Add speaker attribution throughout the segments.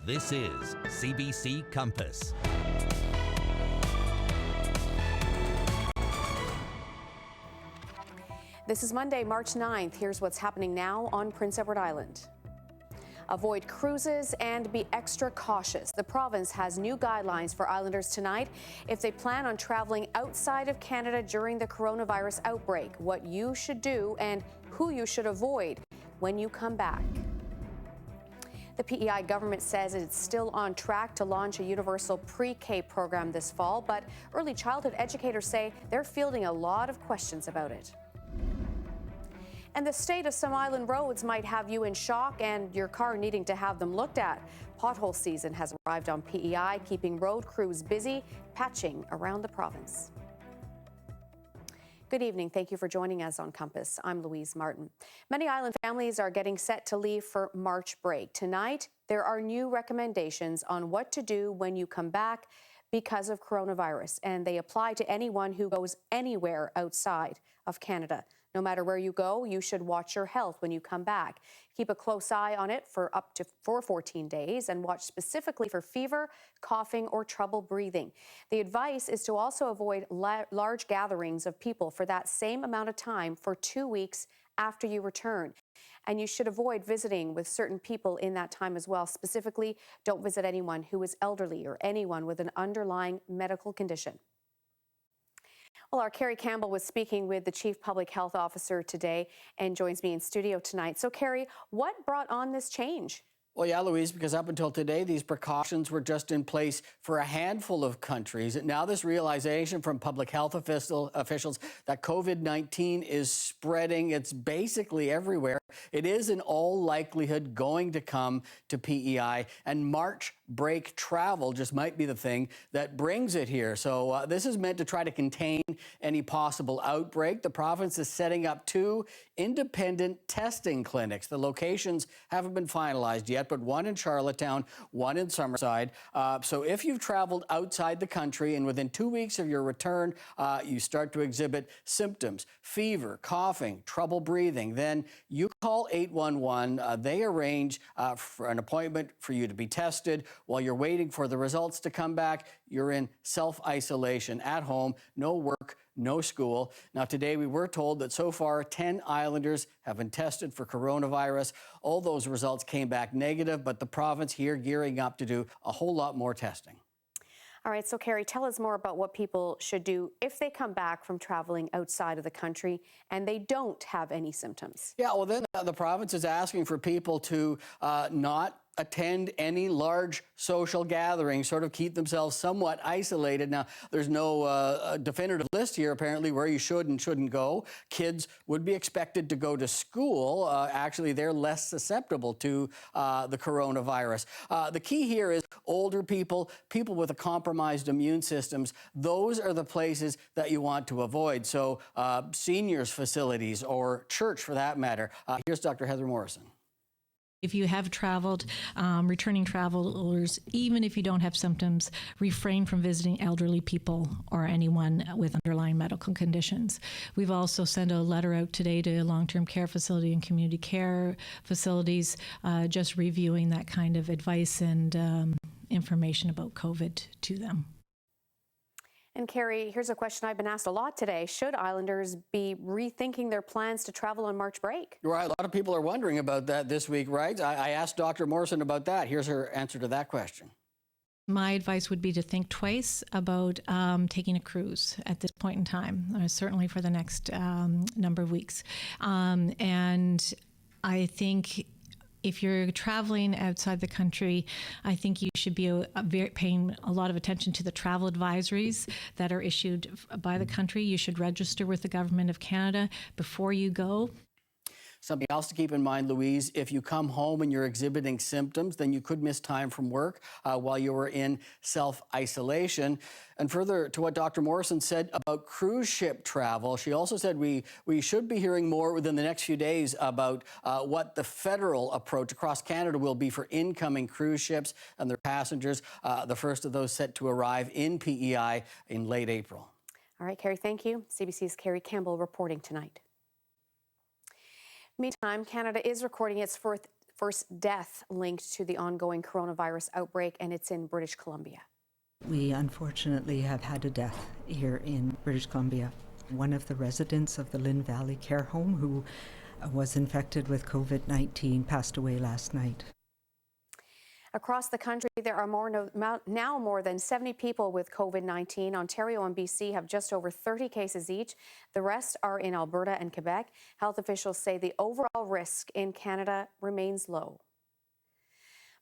Speaker 1: This is CBC Compass.
Speaker 2: This is Monday, March 9th. Here's what's happening now on Prince Edward Island. Avoid cruises and be extra cautious. The province has new guidelines for islanders tonight if they plan on traveling outside of Canada during the coronavirus outbreak, what you should do and who you should avoid when you come back. The PEI government says it's still on track to launch a universal pre-K program this fall, but early childhood educators say they're fielding a lot of questions about it. And the state of some island roads might have you in shock and your car needing to have them looked at. Pothole season has arrived on PEI, keeping road crews busy patching around the province. Good evening. Thank you for joining us on Compass. I'm Louise Martin. Many island families are getting set to leave for March break. Tonight, there are new recommendations on what to do when you come back because of coronavirus, and they apply to anyone who goes anywhere outside of Canada. No matter where you go, you should watch your health when you come back. Keep a close eye on it for 14 days and watch specifically for fever, coughing, or trouble breathing. The advice is to also avoid large gatherings of people for that same amount of time for 2 weeks after you return. And you should avoid visiting with certain people in that time as well. Specifically, don't visit anyone who is elderly or anyone with an underlying medical condition. Well, our Carrie Campbell was speaking with the Chief Public Health Officer today and joins me in studio tonight. So, Carrie, what brought on this change?
Speaker 3: Well, yeah, Louise, because up until today, these precautions were just in place for a handful of countries. Now this realization from public health officials that COVID-19 is spreading, it's basically everywhere. It is in all likelihood going to come to PEI, and March break travel just might be the thing that brings it here. So this is meant to try to contain any possible outbreak. The province is setting up 2 independent testing clinics. The locations haven't been finalized yet, but one in Charlottetown, one in Summerside. So if you've traveled outside the country and within 2 weeks of your return, you start to exhibit symptoms, fever, coughing, trouble breathing, then you call 811. They arrange for an appointment for you to be tested. While you're waiting for the results to come back, you're in self-isolation at home, no work, no school. Now, today we were told that so far 10 islanders have been tested for coronavirus. All those results came back negative, but the province here gearing up to do a whole lot more testing.
Speaker 2: All right, so Carrie, tell us more about what people should do if they come back from traveling outside of the country and they don't have any symptoms.
Speaker 3: Yeah, well, then the province is asking for people to not attend any large social gatherings, sort of keep themselves somewhat isolated. Now, there's no definitive list here, apparently, where you should and shouldn't go. Kids would be expected to go to school. Actually, they're less susceptible to the coronavirus. The key here is older people, people with a compromised immune systems. Those are the places that you want to avoid. So seniors facilities or church, for that matter. Here's Dr. Heather Morrison.
Speaker 4: If you have traveled, returning travelers, even if you don't have symptoms, refrain from visiting elderly people or anyone with underlying medical conditions. We've also sent a letter out today to long-term care facility and community care facilities, just reviewing that kind of advice and information about COVID to them.
Speaker 2: And Carrie, here's a question I've been asked a lot today. Should islanders be rethinking their plans to travel on March break?
Speaker 3: Right, a lot of people are wondering about that this week, right? I asked Dr. Morrison about that. Here's her answer to that question.
Speaker 4: My advice would be to think twice about taking a cruise at this point in time, certainly for the next number of weeks. And I think if you're traveling outside the country, I think you should be paying a lot of attention to the travel advisories that are issued by the country. You should register with the Government of Canada before you go.
Speaker 3: Something else to keep in mind, Louise, if you come home and you're exhibiting symptoms, then you could miss time from work while you were in self-isolation. And further to what Dr. Morrison said about cruise ship travel, she also said we should be hearing more within the next few days about what the federal approach across Canada will be for incoming cruise ships and their passengers. The first of those set to arrive in PEI in late April.
Speaker 2: All right, Carrie, thank you. CBC's Carrie Campbell reporting tonight. Meantime, Canada is recording its First death linked to the ongoing coronavirus outbreak, and it's in British Columbia.
Speaker 5: We unfortunately have had a death here in British Columbia. One of the residents of the Lynn Valley Care Home who was infected with COVID-19 passed away last night.
Speaker 2: Across the country, there are now more than 70 people with COVID-19. Ontario and BC have just over 30 cases each. The rest are in Alberta and Quebec. Health officials say the overall risk in Canada remains low.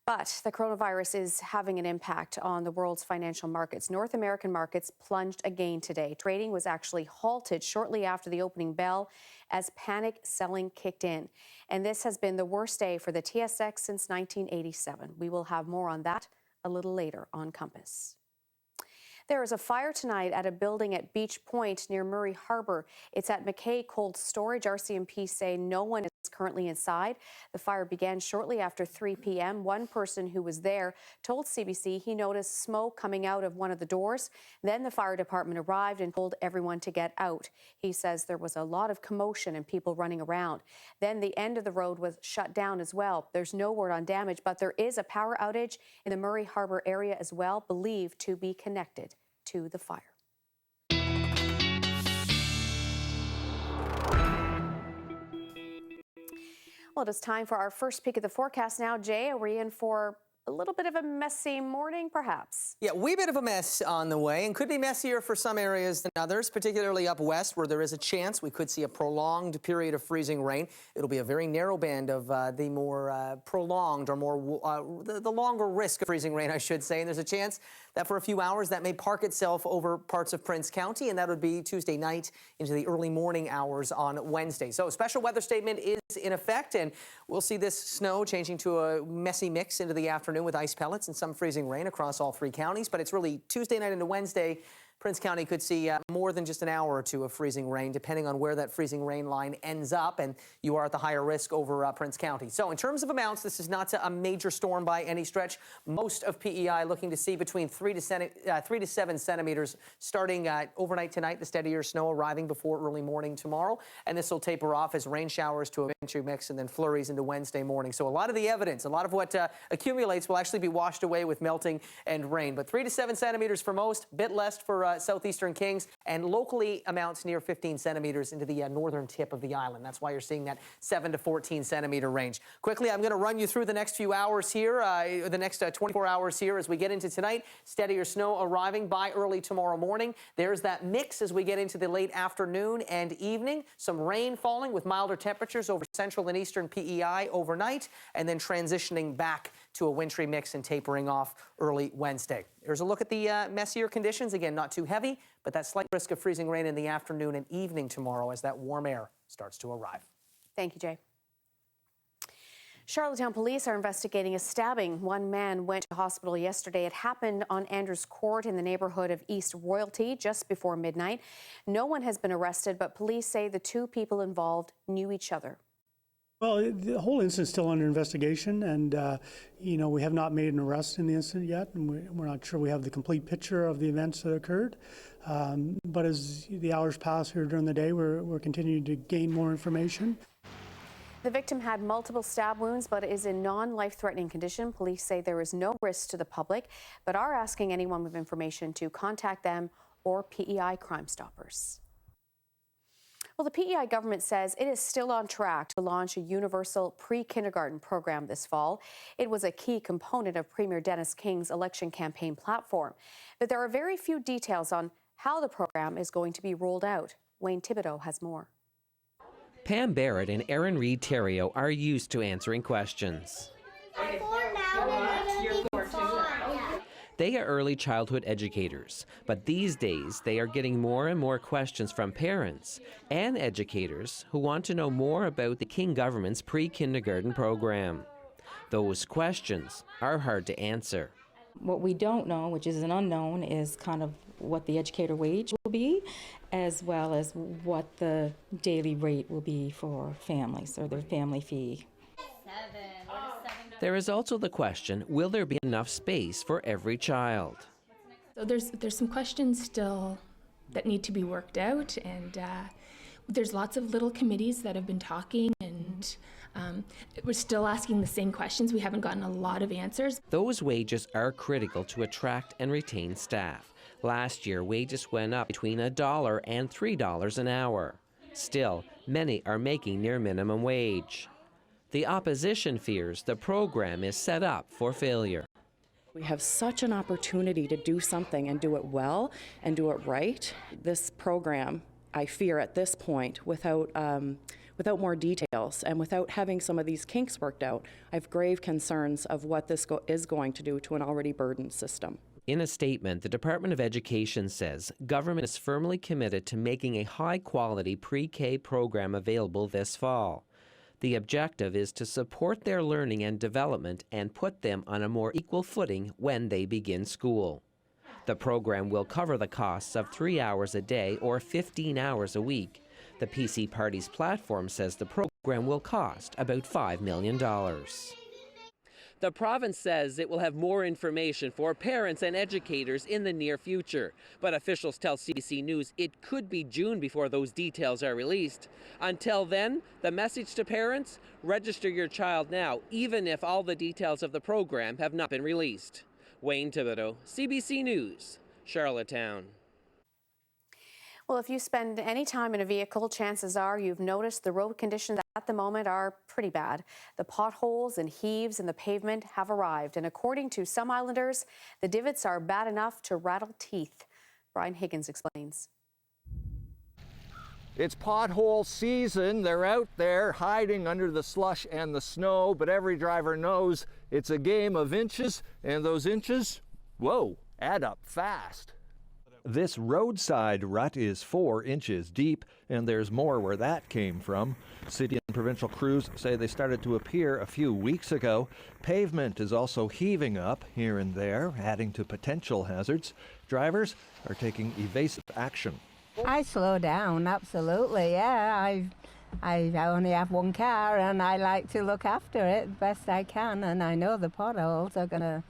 Speaker 2: But the coronavirus is having an impact on the world's financial markets. North American markets plunged again today. Trading was actually halted shortly after the opening bell as panic selling kicked in. And this has been the worst day for the TSX since 1987. We will have more on that a little later on Compass. There is a fire tonight at a building at Beach Point near Murray Harbour. It's at McKay Cold Storage. RCMP say no one is currently inside. The fire began shortly after 3 p.m. One person who was there told CBC he noticed smoke coming out of one of the doors. Then the fire department arrived and told everyone to get out. He says there was a lot of commotion and people running around. Then the end of the road was shut down as well. There's no word on damage, but there is a power outage in the Murray Harbour area as well, believed to be connected to the fire. Well, it is time for our first peek at the forecast now. Jay, are we in for a little bit of a messy morning, perhaps?
Speaker 6: Yeah, wee bit of a mess on the way, and could be messier for some areas than others, particularly up west, where there is a chance we could see a prolonged period of freezing rain. It'll be a very narrow band of the more prolonged or more the longer risk of freezing rain, I should say. And there's a chance that for a few hours that may park itself over parts of Prince County, and that would be Tuesday night into the early morning hours on Wednesday. So a special weather statement is in effect, and we'll see this snow changing to a messy mix into the afternoon with ice pellets and some freezing rain across all three counties. But it's really Tuesday night into Wednesday. Prince County could see more than just an hour or two of freezing rain, depending on where that freezing rain line ends up, and you are at the higher risk over Prince County. So in terms of amounts, this is not a major storm by any stretch. Most of PEI looking to see between 3 to 7 centimeters starting overnight tonight, the steadier snow arriving before early morning tomorrow, and this will taper off as rain showers to a wintry mix and then flurries into Wednesday morning. So a lot of the evidence, a lot of what accumulates will actually be washed away with melting and rain. But 3 to 7 centimeters for most, bit less for southeastern Kings, and locally amounts near 15 centimeters into the northern tip of the island. That's why you're seeing that 7 to 14 centimeter range. Quickly, I'm going to run you through the next few hours here, the next 24 hours here as we get into tonight. Steadier snow arriving by early tomorrow morning. There's that mix as we get into the late afternoon and evening. Some rain falling with milder temperatures over central and eastern PEI overnight, and then transitioning back to a wintry mix and tapering off early Wednesday. There's a look at the messier conditions. Again, not too heavy, but that slight risk of freezing rain in the afternoon and evening tomorrow as that warm air starts to arrive.
Speaker 2: Thank you, Jay. Charlottetown police are investigating a stabbing. One man went to hospital yesterday. It happened on Andrews Court in the neighborhood of East Royalty just before midnight. No one has been arrested, but police say the two people involved knew each other.
Speaker 7: Well, the whole incident's still under investigation, and we have not made an arrest in the incident yet, and we're not sure we have the complete picture of the events that occurred. But as the hours pass here during the day, we're continuing to gain more information.
Speaker 2: The victim had multiple stab wounds, but is in non-life-threatening condition. Police say there is no risk to the public, but are asking anyone with information to contact them or PEI Crime Stoppers. Well, the PEI government says it is still on track to launch a universal pre-kindergarten program this fall. It was a key component of Premier Dennis King's election campaign platform. But there are very few details on how the program is going to be rolled out. Wayne Thibodeau has more.
Speaker 8: Pam Barrett and Erin Reed Terrio are used to answering questions. They are early childhood educators, but these days they are getting more and more questions from parents and educators who want to know more about the King government's pre-kindergarten program. Those questions are hard to answer.
Speaker 9: What we don't know, which is an unknown, is kind of what the educator wage will be, as well as what the daily rate will be for families, or their family fee.
Speaker 8: There is also the question, will there be enough space for every child?
Speaker 10: So there's some questions still that need to be worked out, and there's lots of little committees that have been talking, and We're still asking the same questions. We haven't gotten a lot of answers.
Speaker 8: Those wages are critical to attract and retain staff. Last year, wages went up between $1 and $3 an hour. Still, many are making near minimum wage. The opposition fears the program is set up for failure.
Speaker 11: We have such an opportunity to do something and do it well and do it right. This program, I fear at this point, without more details and without having some of these kinks worked out, I have grave concerns of what this is going to do to an already burdened system.
Speaker 8: In a statement, the Department of Education says government is firmly committed to making a high-quality pre-K program available this fall. The objective is to support their learning and development and put them on a more equal footing when they begin school. The program will cover the costs of 3 hours a day or 15 hours a week. The PC Party's platform says the program will cost about $5 million. The province says it will have more information for parents and educators in the near future. But officials tell CBC News it could be June before those details are released. Until then, the message to parents, register your child now, even if all the details of the program have not been released. Wayne Thibodeau, CBC News, Charlottetown.
Speaker 2: Well, if you spend any time in a vehicle, chances are you've noticed the road conditions at the moment are pretty bad. The potholes and heaves in the pavement have arrived, and according to some islanders, the divots are bad enough to rattle teeth. Brian Higgins explains.
Speaker 12: It's pothole season. They're out there hiding under the slush and the snow, but every driver knows it's a game of inches, and those inches, whoa, add up fast.
Speaker 13: This roadside rut is 4 inches deep, and there's more where that came from. City and provincial crews say they started to appear a few weeks ago. Pavement is also heaving up here and there, adding to potential hazards. Drivers are taking evasive action.
Speaker 14: I slow down, absolutely, yeah. I only have one car, and I like to look after it best I can, and I know the potholes are going to,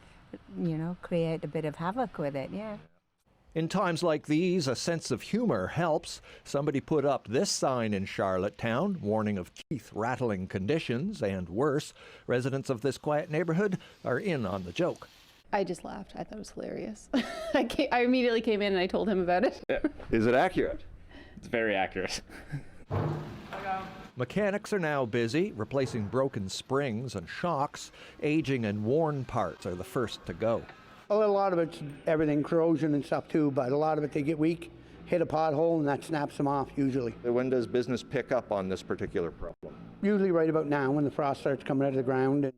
Speaker 14: create a bit of havoc with it, yeah.
Speaker 13: In times like these, a sense of humor helps. Somebody put up this sign in Charlottetown, warning of teeth-rattling conditions and worse. Residents of this quiet neighborhood are in on the joke.
Speaker 15: I just laughed. I thought it was hilarious. I immediately came in and I told him about it.
Speaker 13: Is it accurate?
Speaker 16: It's very accurate.
Speaker 13: Mechanics are now busy replacing broken springs and shocks. Aging and worn parts are the first to go.
Speaker 17: A lot of it's everything, corrosion and stuff too, but a lot of it, they get weak, hit a pothole, and that snaps them off usually.
Speaker 13: When does business pick up on this particular problem?
Speaker 17: Usually right about now when the frost starts coming out of the ground.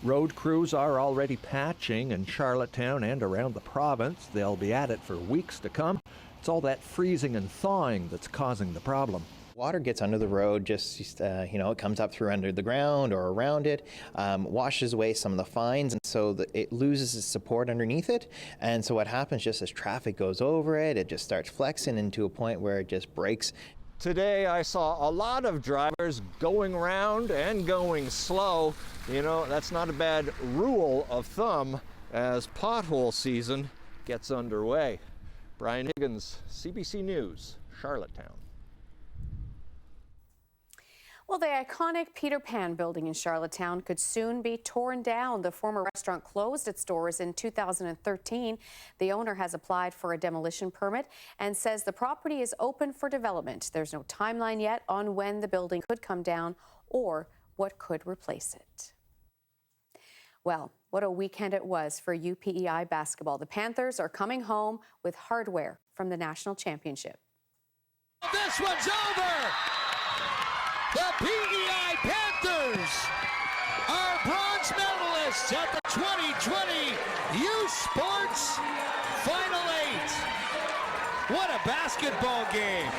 Speaker 13: Road crews are already patching in Charlottetown and around the province. They'll be at it for weeks to come. It's all that freezing and thawing that's causing the problem.
Speaker 18: Water gets under the road, it comes up through under the ground or around it, washes away some of the fines, and so it loses its support underneath it. And so what happens just as traffic goes over it, it just starts flexing into a point where it just breaks.
Speaker 12: Today I saw a lot of drivers going round and going slow. That's not a bad rule of thumb as pothole season gets underway. Brian Higgins, CBC News, Charlottetown.
Speaker 2: Well, the iconic Peter Pan building in Charlottetown could soon be torn down. The former restaurant closed its doors in 2013. The owner has applied for a demolition permit and says the property is open for development. There's no timeline yet on when the building could come down or what could replace it. Well, what a weekend it was for UPEI basketball. The Panthers are coming home with hardware from the national championship.
Speaker 19: This one's over! The PEI Panthers are bronze medalists at the 2020 U Sports Final 8. What a basketball game.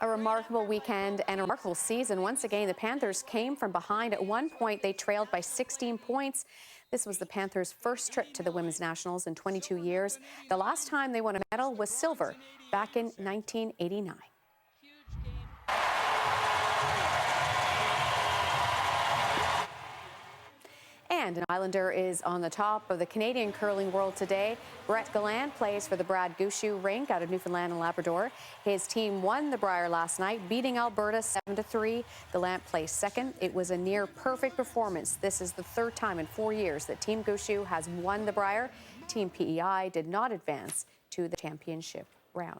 Speaker 2: A remarkable weekend and a remarkable season. Once again, the Panthers came from behind. At one point, they trailed by 16 points. This was the Panthers' first trip to the Women's Nationals in 22 years. The last time they won a medal was silver back in 1989. And And an Islander is on the top of the Canadian curling world today. Brett Gallant plays for the Brad Gushue rink out of Newfoundland and Labrador. His team won the Brier last night, beating Alberta 7-3. Gallant placed second. It was a near perfect performance. This is the third time in 4 years that Team Gushue has won the Brier. Team PEI did not advance to the championship round.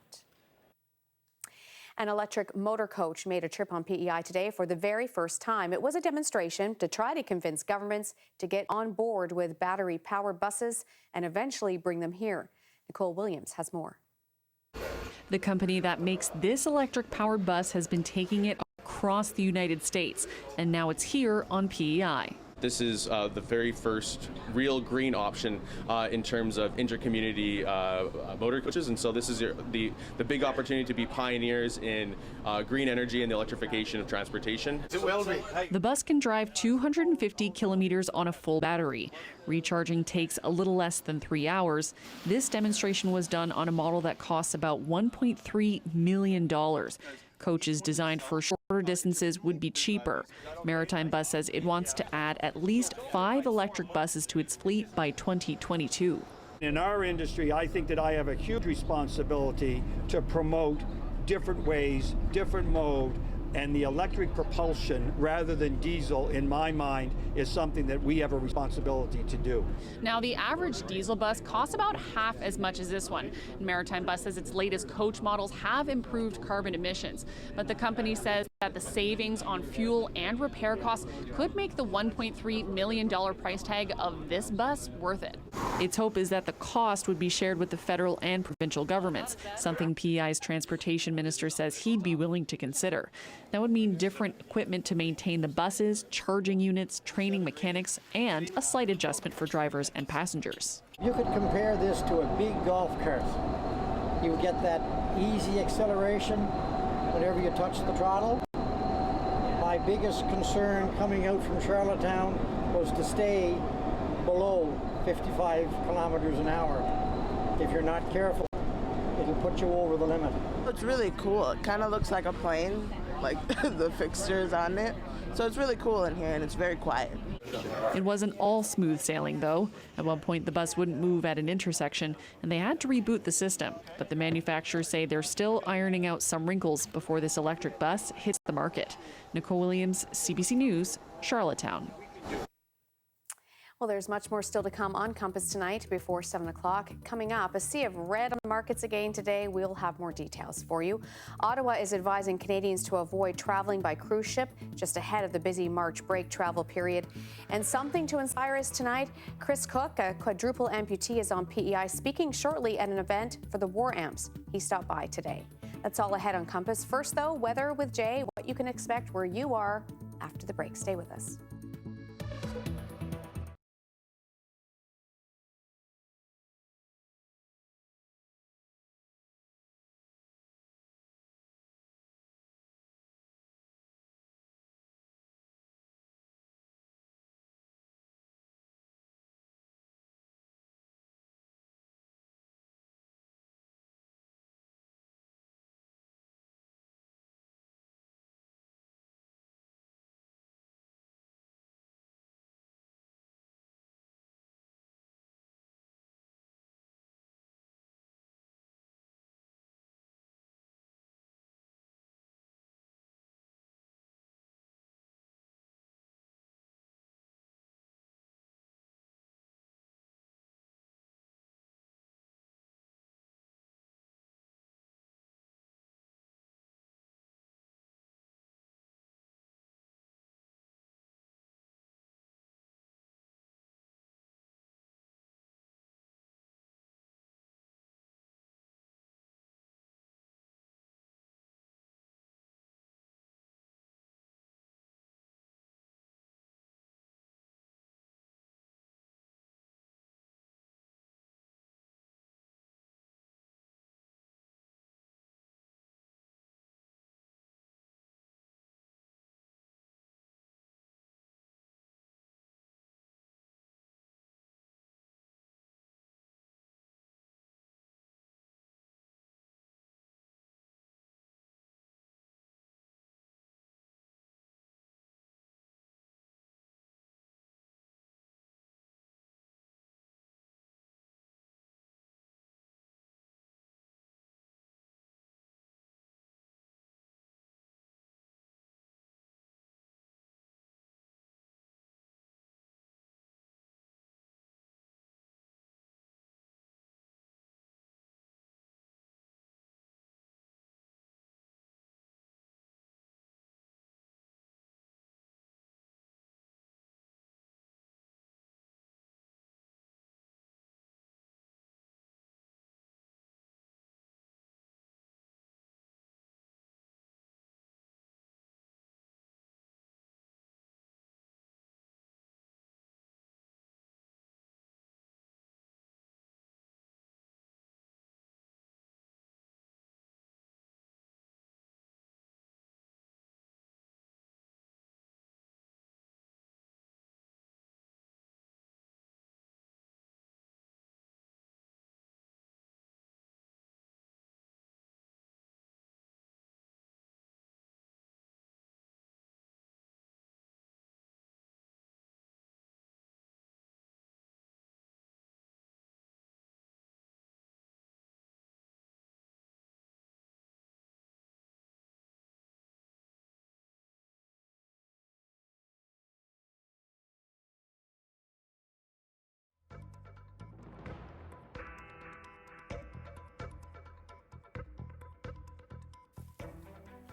Speaker 2: An electric motor coach made a trip on PEI today for the very first time. It was a demonstration to try to convince governments to get on board with battery-powered buses and eventually bring them here. Nicole Williams has more.
Speaker 16: The company that makes this electric-powered bus has been taking it across the United States, and now it's here on PEI.
Speaker 20: This is the very first real green option in terms of intercommunity motor coaches, and so this is the big opportunity to be pioneers in green energy and the electrification of transportation.
Speaker 16: The bus can drive 250 kilometers on a full battery. Recharging takes a little less than 3 hours. This demonstration was done on a model that costs about $1.3 million. Coaches designed for shorter distances would be cheaper. Maritime Bus says it wants to add at least 5 electric buses to its fleet by 2022.
Speaker 21: In our industry, I think that I have a huge responsibility to promote different ways, different mode, and the electric propulsion rather than diesel, in my mind, is something that we have a responsibility to do.
Speaker 16: Now, the average diesel bus costs about half as much as this one. Maritime Bus says its latest coach models have improved carbon emissions, but the company says that the savings on fuel and repair costs could make the $1.3 million price tag of this bus worth it. Its hope is that the cost would be shared with the federal and provincial governments, something PEI's transportation minister says he'd be willing to consider. That would mean different equipment to maintain the buses, charging units, training mechanics, and a slight adjustment for drivers and passengers.
Speaker 22: You could compare this to a big golf cart. You get that easy acceleration whenever you touch the throttle. My biggest concern coming out from Charlottetown was to stay below 55 kilometers an hour. If you're not careful, it'll put you over the limit.
Speaker 23: It's really cool. It kind of looks like a plane, like the fixtures on it. So it's really cool in here, and it's very quiet.
Speaker 16: It wasn't all smooth sailing, though. At one point, the bus wouldn't move at an intersection, and they had to reboot the system. But the manufacturers say they're still ironing out some wrinkles before this electric bus hits the market. Nicole Williams, CBC News, Charlottetown.
Speaker 2: Well, there's much more still to come on Compass tonight before 7 o'clock. Coming up, a sea of red on the markets again today. We'll have more details for you. Ottawa is advising Canadians to avoid traveling by cruise ship just ahead of the busy March break travel period. And something to inspire us tonight, Chris Cook, a quadruple amputee, is on PEI speaking shortly at an event for the War Amps. He stopped by today. That's all ahead on Compass. First, though, weather with Jay, what you can expect where you are after the break. Stay with us.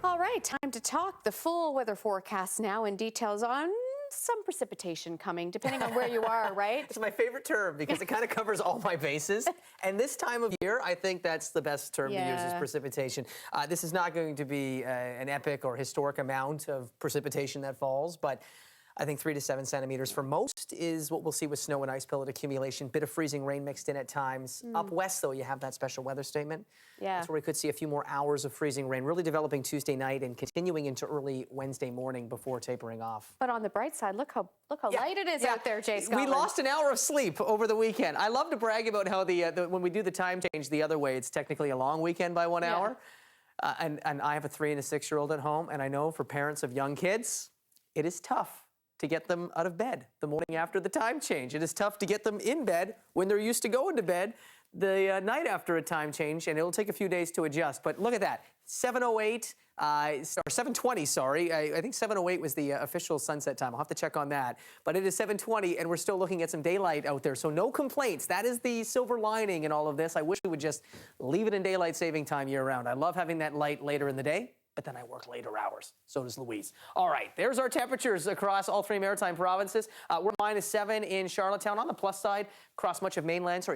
Speaker 2: All right, time to talk the full weather forecast now and details on some precipitation coming, depending on where you are, right?
Speaker 6: It's my favorite term because it kind of covers all my bases. And this time of year, I think that's the best term to use is precipitation. This is not going to be an epic or historic amount of precipitation that falls, but I think 3 to 7 centimeters for most is what we'll see with snow and ice pellet accumulation. Bit of freezing rain mixed in at times. Up west, though, you have that special weather statement.
Speaker 2: Yeah.
Speaker 6: That's where we could see a few more hours of freezing rain, really developing Tuesday night and continuing into early Wednesday morning before tapering off.
Speaker 2: But on the bright side, look how light it is out there, Jay Scotland.
Speaker 6: We lost an hour of sleep over the weekend. I love to brag about how when we do the time change the other way, it's technically a long weekend by 1 hour. And I have a 3- and 6-year-old at home, and I know for parents of young kids, it is tough to get them out of bed the morning after the time change. It is tough to get them in bed when they're used to going to bed the night after a time change, and it'll take a few days to adjust. But look at that, 7:08, or 7:20, sorry. I think 7:08 was the official sunset time. I'll have to check on that. But it is 7:20, and we're still looking at some daylight out there, so no complaints. That is the silver lining in all of this. I wish we would just leave it in daylight saving time year-round. I love having that light later in the day, but then I work later hours. So does Louise. All right, there's our temperatures across all 3 maritime provinces. We're -7 in Charlottetown. On the plus side, across much of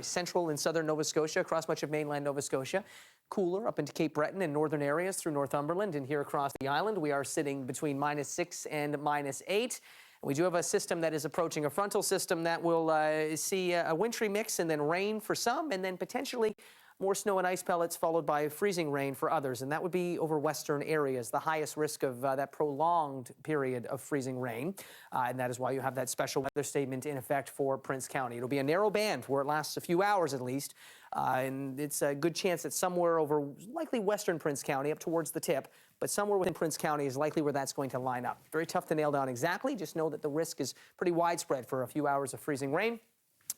Speaker 6: central and southern Nova Scotia, across much of mainland Nova Scotia. Cooler up into Cape Breton and northern areas through Northumberland. And here across the island, we are sitting between -6 and -8. We do have a system that is approaching, a frontal system that will see a wintry mix and then rain for some, and then potentially more snow and ice pellets followed by freezing rain for others, and that would be over western areas, the highest risk of that prolonged period of freezing rain, and that is why you have that special weather statement in effect for Prince County. It'll be a narrow band where it lasts a few hours at least, and it's a good chance that somewhere over likely western Prince County up towards the tip, but somewhere within Prince County is likely where that's going to line up. Very tough to nail down exactly, just know that the risk is pretty widespread for a few hours of freezing rain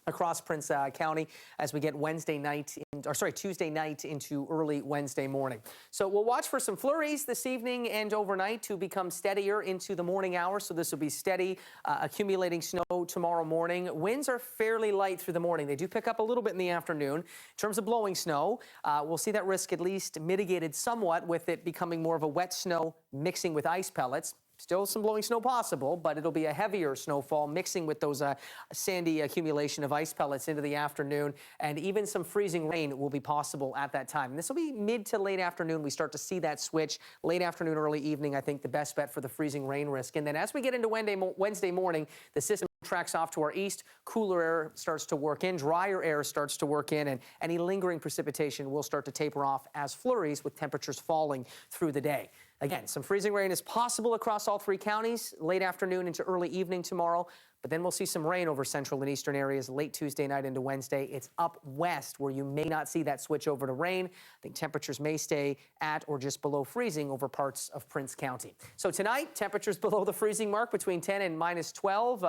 Speaker 6: across Prince County as we get Tuesday night into early Wednesday morning. So we'll watch for some flurries this evening and overnight to become steadier into the morning hours. So this will be steady, accumulating snow tomorrow morning. Winds are fairly light through the morning. They do pick up a little bit in the afternoon. In terms of blowing snow, we'll see that risk at least mitigated somewhat with it becoming more of a wet snow mixing with ice pellets. Still some blowing snow possible, but it'll be a heavier snowfall mixing with those sandy accumulation of ice pellets into the afternoon, and even some freezing rain will be possible at that time. And this will be mid to late afternoon. We start to see that switch. Late afternoon, early evening, I think the best bet for the freezing rain risk. And then as we get into Wednesday morning, the system tracks off to our east. Cooler air starts to work in, drier air starts to work in, and any lingering precipitation will start to taper off as flurries with temperatures falling through the day. Again, some freezing rain is possible across all 3 counties late afternoon into early evening tomorrow, but then we'll see some rain over central and eastern areas late Tuesday night into Wednesday. It's up west where you may not see that switch over to rain. I think temperatures may stay at or just below freezing over parts of Prince County. So tonight, temperatures below the freezing mark between 10 and -12,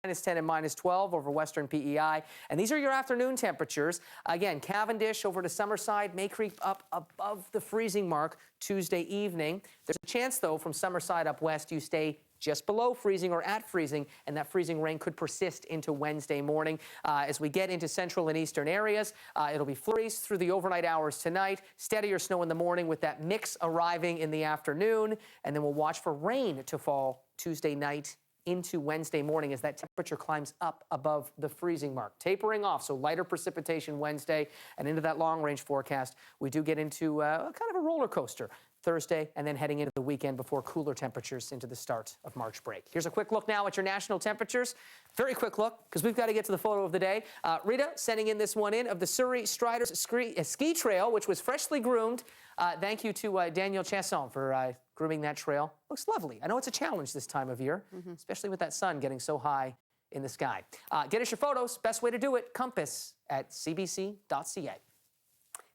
Speaker 6: -10 and -12 over western PEI. And these are your afternoon temperatures. Again, Cavendish over to Summerside may creep up above the freezing mark Tuesday evening. There's a chance, though, from Summerside up west, you stay just below freezing or at freezing, and that freezing rain could persist into Wednesday morning. As we get into central and eastern areas, it'll be flurries through the overnight hours tonight, steadier snow in the morning with that mix arriving in the afternoon, and then we'll watch for rain to fall Tuesday night into Wednesday morning as that temperature climbs up above the freezing mark. Tapering off, so lighter precipitation Wednesday, and into that long-range forecast, we do get into kind of a roller coaster Thursday, and then heading into the weekend before cooler temperatures into the start of March break. Here's a quick look now at your national temperatures. Very quick look, because we've got to get to the photo of the day. Rita sending in this one of the Surrey Striders Ski Trail, which was freshly groomed. Thank you to Daniel Chasson for grooming that trail. Looks lovely. I know it's a challenge this time of year, especially with that sun getting so high in the sky. Get us your photos. Best way to do it, compass@cbc.ca.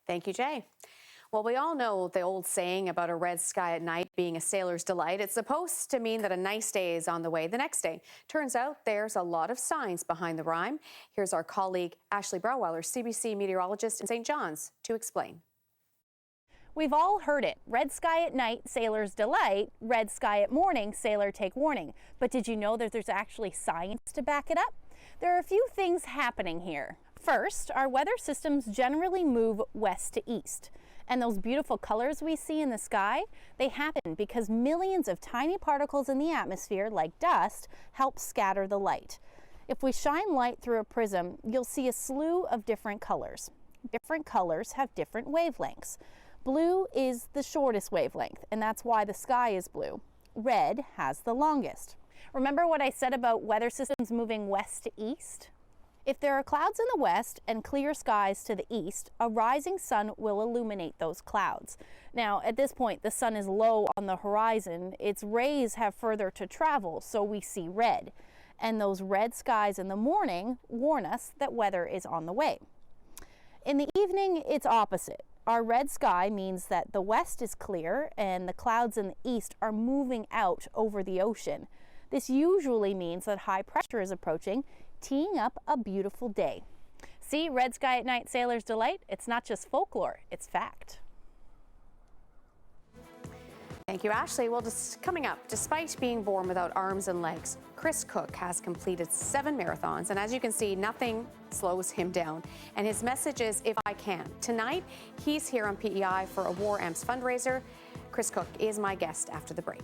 Speaker 2: Thank you, Jay. Well, we all know the old saying about a red sky at night being a sailor's delight. It's supposed to mean that a nice day is on the way the next day. Turns out there's a lot of science behind the rhyme. Here's our colleague Ashley Brauweiler, CBC meteorologist in St. John's, to explain.
Speaker 1: We've all heard it. Red sky at night, sailor's delight. Red sky at morning, sailor take warning. But did you know that there's actually science to back it up? There are a few things happening here. First, our weather systems generally move west to east. And those beautiful colors we see in the sky, they happen because millions of tiny particles in the atmosphere, like dust, help scatter the light. If we shine light through a prism, you'll see a slew of different colors. Different colors have different wavelengths. Blue is the shortest wavelength, and that's why the sky is blue. Red has the longest. Remember what I said about weather systems moving west to east? If there are clouds in the west and clear skies to the east, a rising sun will illuminate those clouds. Now, at this point, the sun is low on the horizon. Its rays have further to travel, so we see red. And those red skies in the morning warn us that weather is on the way. In the evening, it's opposite. Our red sky means that the west is clear and the clouds in the east are moving out over the ocean. This usually means that high pressure is approaching, teeing up a beautiful day. See, red sky at night, sailor's delight. It's not just folklore, it's fact.
Speaker 2: Thank you, Ashley. Well, just coming up, despite being born without arms and legs, Chris Cook has completed 7 marathons, and as you can see, nothing slows him down. And his message is, if I can. Tonight, he's here on PEI for a War Amps fundraiser. Chris Cook is my guest after the break.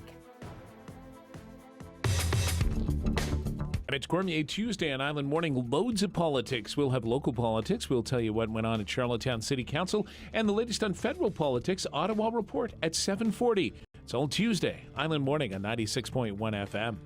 Speaker 3: It's Cormier Tuesday on Island Morning. Loads of politics. We'll have local politics. We'll tell you what went on at Charlottetown City Council and the latest on federal politics. Ottawa Report at 7:40. It's all Tuesday. Island Morning on 96.1 FM.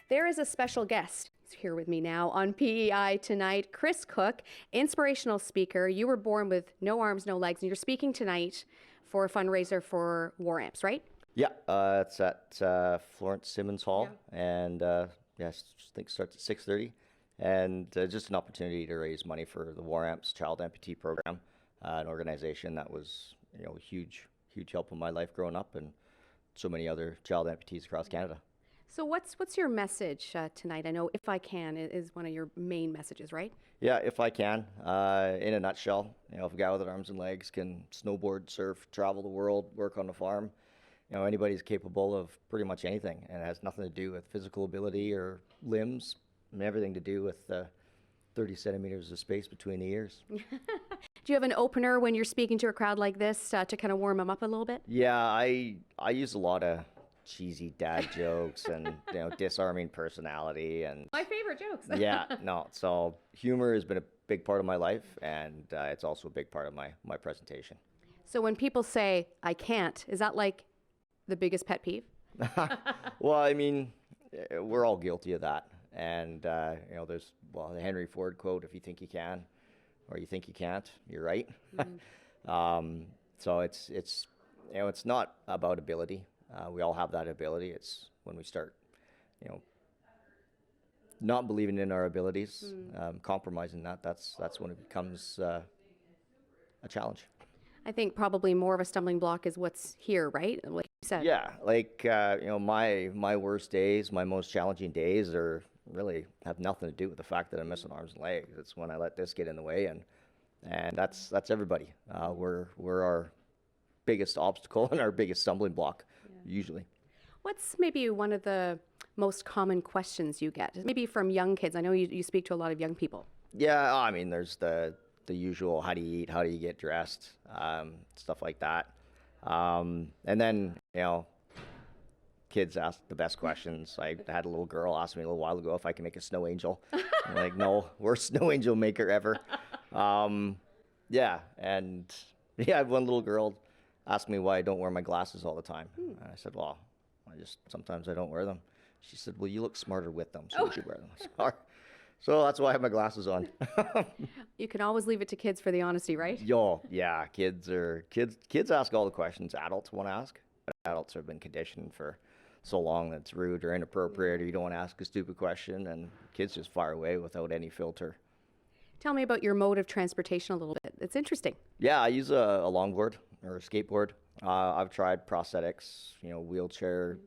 Speaker 2: There is a special guest here with me now on PEI tonight, Chris Cook, inspirational speaker. You were born with no arms, no legs, and you're speaking tonight for a fundraiser for War Amps, right?
Speaker 4: Yeah, it's at Florence Simmons Hall, and I think it starts at 6:30, and just an opportunity to raise money for the War Amps Child Amputee Program, an organization that was a huge help in my life growing up, and so many other child amputees across Canada.
Speaker 2: So what's your message tonight? I know If I Can is one of your main messages, right?
Speaker 4: Yeah, if I can, in a nutshell, if a guy with arms and legs can snowboard, surf, travel the world, work on the farm, anybody's capable of pretty much anything, and it has nothing to do with physical ability or limbs, and everything to do with 30 centimeters of space between the ears.
Speaker 2: Do you have an opener when you're speaking to a crowd like this to kind of warm them up a little bit?
Speaker 4: Yeah, I use a lot of cheesy dad jokes and disarming personality and
Speaker 2: my favorite jokes.
Speaker 4: So humor has been a big part of my life, and it's also a big part of my presentation.
Speaker 2: So when people say I can't, is that like the biggest pet peeve?
Speaker 4: Well, I mean, we're all guilty of that, and there's the Henry Ford quote: "If you think you can, or you think you can't, you're right." So it's not about ability. We all have that ability. It's when we start, not believing in our abilities, compromising that's when it becomes a challenge.
Speaker 2: I think probably more of a stumbling block is what's here, right? Like you said.
Speaker 4: Yeah, like my worst days, my most challenging days really have nothing to do with the fact that I'm missing arms and legs. It's when I let this get in the way, and that's everybody. We're our biggest obstacle and our biggest stumbling block, usually.
Speaker 2: What's maybe one of the most common questions you get? Maybe from young kids. I know you speak to a lot of young people.
Speaker 4: Yeah, I mean, there's the usual: how do you eat, how do you get dressed, stuff like that. And then kids ask the best questions. I had a little girl ask me a little while ago if I can make a snow angel. I'm like, no, worst snow angel maker ever. Yeah, and I had one little girl asked me why I don't wear my glasses all the time. And I said, well, sometimes I don't wear them. She said, well, you look smarter with them, so you should wear them. I said, all right. So that's why I have my glasses on.
Speaker 2: You can always leave it to kids for the honesty, right?
Speaker 4: Yeah, kids ask all the questions adults want to ask. But adults have been conditioned for so long that it's rude or inappropriate, or you don't want to ask a stupid question, and kids just fire away without any filter.
Speaker 2: Tell me about your mode of transportation a little bit. It's interesting.
Speaker 4: Yeah, I use a longboard or a skateboard. I've tried prosthetics, wheelchair,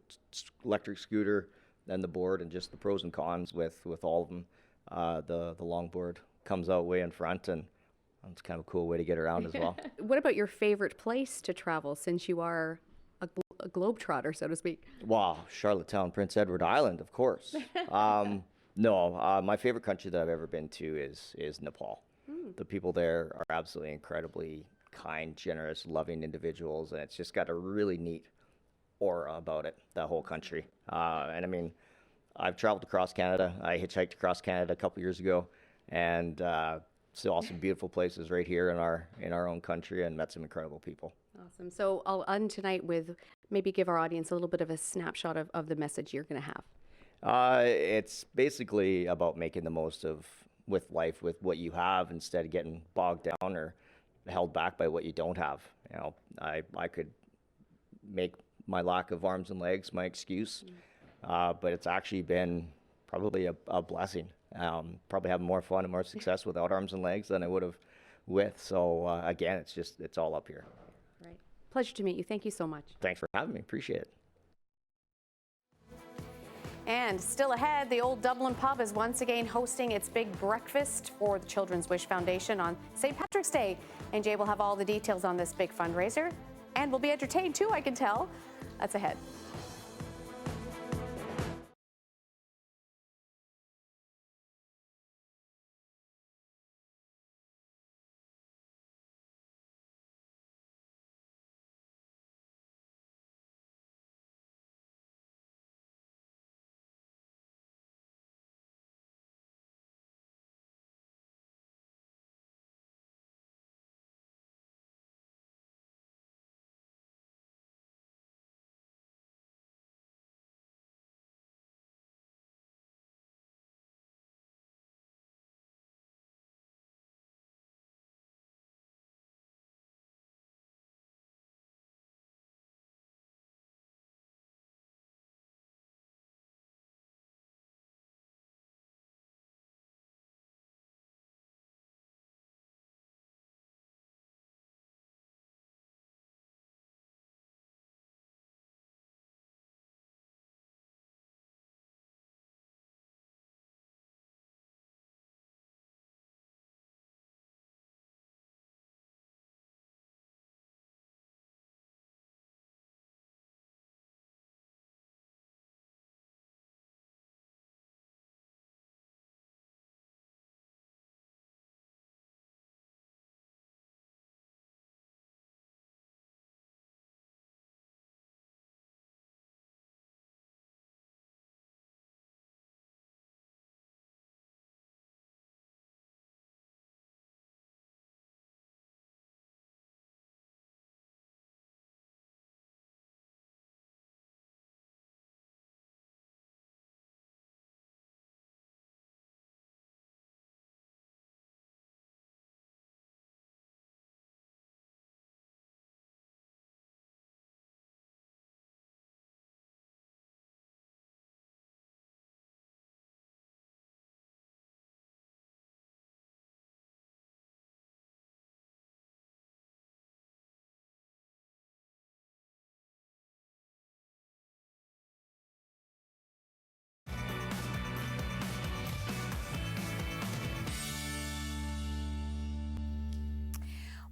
Speaker 4: electric scooter, then the board, and just the pros and cons with all of them. The longboard comes out way in front, and it's kind of a cool way to get around as well.
Speaker 2: What about your favorite place to travel, since you are a globetrotter, so to speak?
Speaker 4: Wow, Charlottetown, Prince Edward Island, of course. No, my favorite country that I've ever been to is Nepal. The people there are absolutely incredibly kind, generous, loving individuals, and it's just got a really neat aura about it, that whole country. And I mean, I've traveled across Canada. I hitchhiked across Canada a couple years ago, and saw some beautiful places right here in our own country, and met some incredible people.
Speaker 2: Awesome. So I'll end tonight with maybe give our audience a little bit of a snapshot of the message you're going to have.
Speaker 4: It's basically about making the most of with life with what you have, instead of getting bogged down or held back by what you don't have. I could make my lack of arms and legs my excuse, but it's actually been probably a blessing. Probably having more fun and more success without arms and legs than I would have with. So again, it's all up here.
Speaker 2: Right. Pleasure to meet you. Thank you so much.
Speaker 4: Thanks for having me. Appreciate it.
Speaker 2: And still ahead, the Old Dublin Pub is once again hosting its big breakfast for the Children's Wish Foundation on St. Patrick's Day. And Jay will have all the details on this big fundraiser. And we'll be entertained too, I can tell. That's ahead.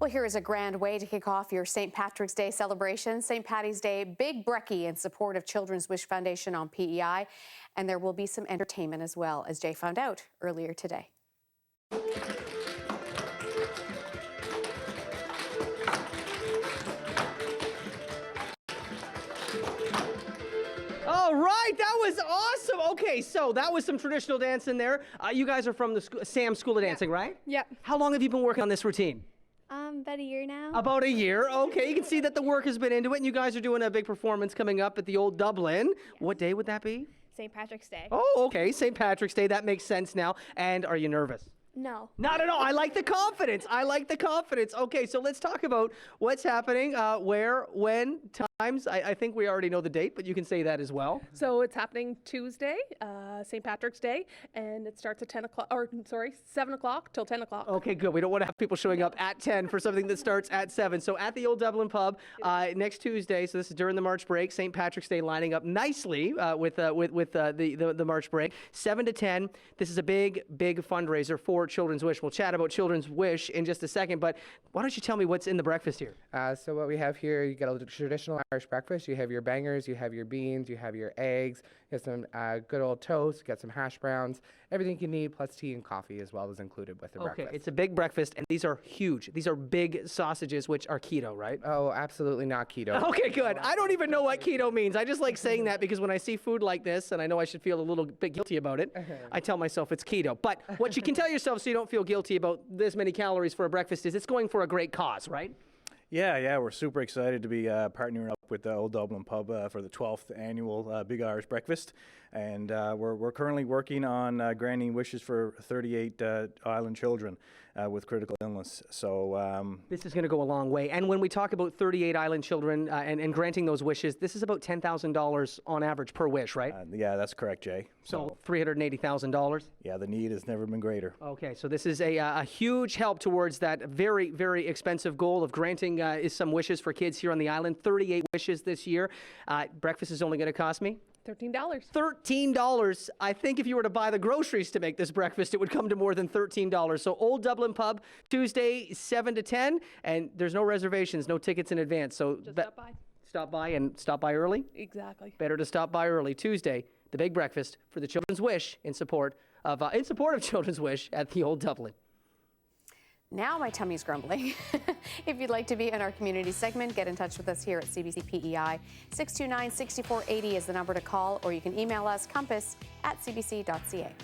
Speaker 2: Well, here is a grand way to kick off your St. Patrick's Day celebration. St. Paddy's Day, Big Brekkie in support of Children's Wish Foundation on PEI. And there will be some entertainment as well, as Jay found out earlier today.
Speaker 5: All right, that was awesome. Okay, so that was some traditional dance in there. You guys are from the Sam School of Dancing, right?
Speaker 7: Yep.
Speaker 5: How long have you been working on this routine?
Speaker 7: About a year now.
Speaker 5: About a year. Okay, you can see that the work has been into it, and you guys are doing a big performance coming up at the Old Dublin. What day would that be?
Speaker 7: St. Patrick's Day.
Speaker 5: Oh, okay, St. Patrick's Day. That makes sense now. And are you nervous?
Speaker 7: No.
Speaker 5: Not at all. I like the confidence. I like the confidence. Okay, so let's talk about what's happening, where, when, times. I think we already know the date, but you can say that as well.
Speaker 7: So it's happening Tuesday, St. Patrick's Day, and it starts at 7 o'clock till 10 o'clock.
Speaker 5: Okay, good. We don't want to have people showing up at 10 for something that starts at 7. So at the Old Dublin Pub next Tuesday, so this is during the March break, St. Patrick's Day lining up nicely with the March break. 7 to 10. This is a big fundraiser for Children's Wish. We'll chat about Children's Wish in just a second, but why don't you tell me what's in the breakfast here?
Speaker 9: So what we have here, you get a traditional Irish breakfast. You have your bangers, you have your beans, you have your eggs, you have some good old toast, you got some hash browns, everything you need, plus tea and coffee as well is included with the breakfast.
Speaker 5: Okay, it's a big breakfast, and these are huge. These are big sausages, which are keto, right?
Speaker 9: Oh, absolutely not keto.
Speaker 5: Okay, good. I don't even know what keto means. I just like saying that because when I see food like this, and I know I should feel a little bit guilty about it, I tell myself it's keto. But what you can tell yourself so you don't feel guilty about this many calories for a breakfast is it's going for a great cause, right?
Speaker 24: Yeah, we're super excited to be partnering up with the Old Dublin Pub for the 12th annual Big Irish Breakfast, and we're currently working on granting wishes for 38 island children with critical illness. So
Speaker 5: this is going to go a long way. And when we talk about 38 island children and granting those wishes, this is about $10,000 on average per wish, right?
Speaker 24: Yeah, that's correct, Jay.
Speaker 5: So $380,000.
Speaker 24: Yeah, the need has never been greater.
Speaker 5: Okay, so this is a huge help towards that very, very expensive goal of granting some wishes for kids here on the island. 38 wishes this year. Breakfast is only going to cost me
Speaker 7: $13.
Speaker 5: $13. I think if you were to buy the groceries to make this breakfast, it would come to more than $13. So Old Dublin Pub, Tuesday, 7 to 10, and there's no reservations, no tickets in advance. So
Speaker 7: just stop by.
Speaker 5: Stop by and stop by early?
Speaker 7: Exactly.
Speaker 5: Better to stop by early. Tuesday, the big breakfast for the Children's Wish in support of Children's Wish at the Old Dublin.
Speaker 2: Now my tummy's grumbling. If you'd like to be in our community segment, get in touch with us here at CBC PEI. 629-6480 is the number to call, or you can email us compass@cbc.ca.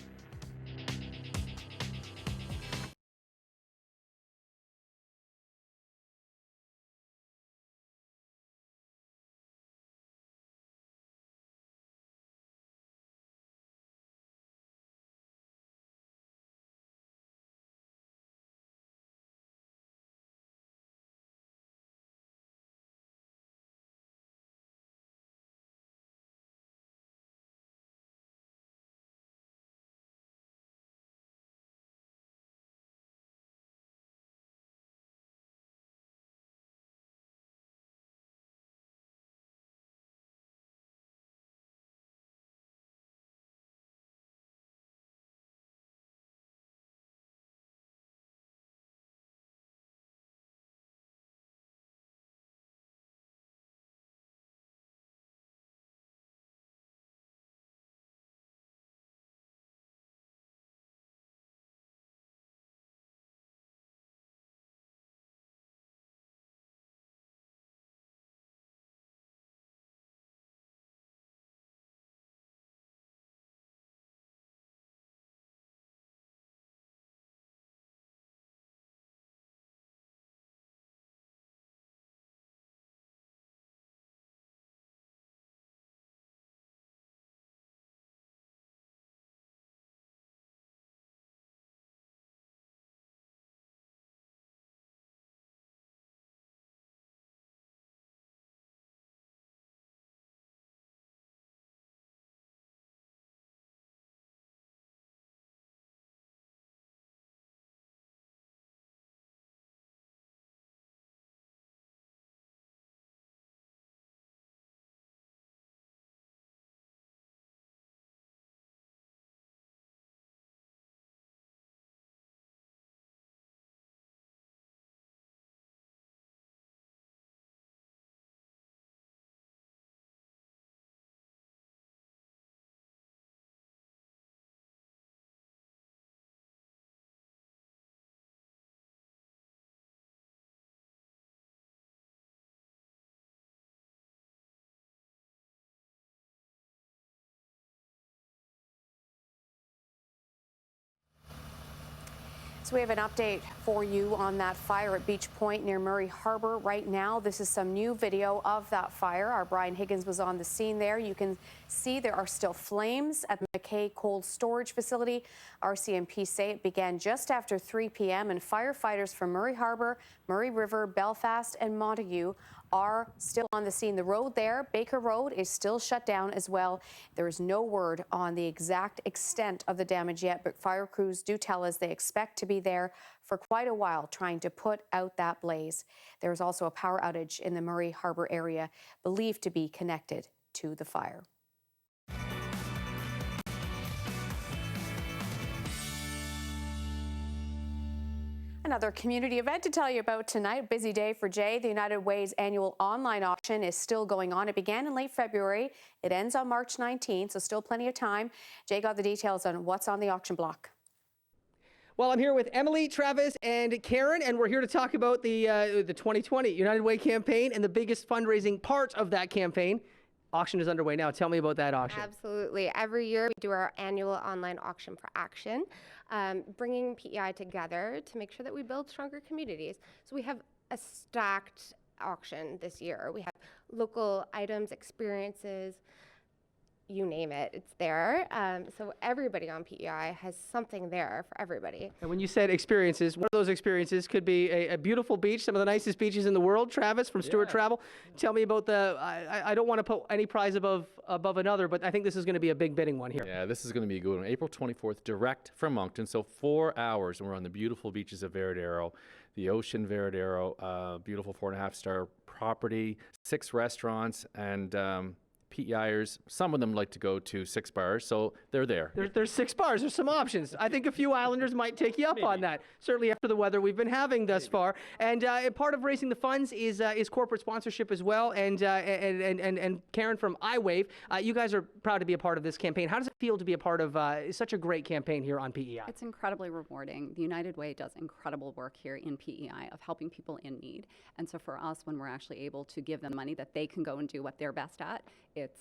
Speaker 2: So we have an update for you on that fire at Beach Point near Murray Harbor right now. This is some new video of that fire. Our Brian Higgins was on the scene there. You can see there are still flames at the McKay Cold Storage Facility. RCMP say it began just after 3 p.m. and firefighters from Murray Harbor, Murray River, Belfast and Montague are still on the scene. The road there, Baker Road, is still shut down as well. There is no word on the exact extent of the damage yet, but fire crews do tell us they expect to be there for quite a while trying to put out that blaze. There is also a power outage in the Murray Harbor area, believed to be connected to the fire. Another community event to tell you about tonight. Busy day for Jay. The United Way's annual online auction is still going on. It began in late February. It ends on March 19th, so still plenty of time. Jay got the details on what's on the auction block.
Speaker 5: Well, I'm here with Emily, Travis, and Karen, and we're here to talk about the 2020 United Way campaign and the biggest fundraising part of that campaign. Auction is underway now. Tell me about that auction.
Speaker 8: Absolutely. Every year we do our annual online auction for action, bringing PEI together to make sure that we build stronger communities. So we have a stacked auction this year. We have local items, experiences, you name it, it's there. So everybody on PEI has something there for everybody.
Speaker 5: And when you said experiences, one of those experiences could be a beautiful beach, some of the nicest beaches in the world. Travis from Stewart Travel, tell me about the, I don't want to put any prize above another, but I think this is going to be a big bidding one here.
Speaker 10: Yeah, this is going to be a good one. April 24th, direct from Moncton, so 4 hours, and we're on the beautiful beaches of Veradero, the ocean Veradero, beautiful 4.5-star property, 6 restaurants, and PEIers, some of them like to go to 6 bars, so they're there.
Speaker 5: There's 6 bars. There's some options. I think a few Islanders might take you up on that. Certainly after the weather we've been having thus far. And part of raising the funds is corporate sponsorship as well. And Karen from iWave, you guys are proud to be a part of this campaign. How does it feel to be a part of such a great campaign here on PEI?
Speaker 11: It's incredibly rewarding. The United Way does incredible work here in PEI of helping people in need. And so for us, when we're actually able to give them money that they can go and do what they're best at, it's